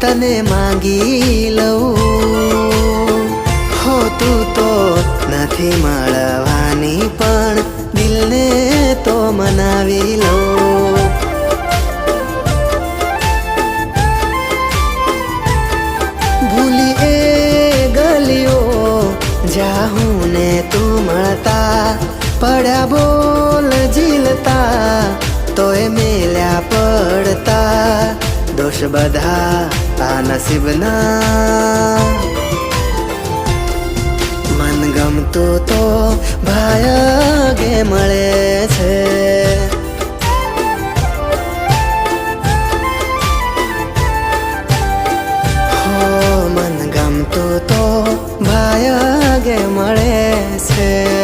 તને માંગી લઉં હો તું તો નથી મળવાની પણ દિલને તો મનાવી લઉં ભૂલી એ ગલીઓ જાહું ને તું મળતા પડ્યા બોલ ઝીલતા તોય મેલ્યા પડતા દોષ બધા આ નસીબના મન ગમતું તો ભાયગે મળે છે હો મન ગમતું તો ભાયગે મળે છે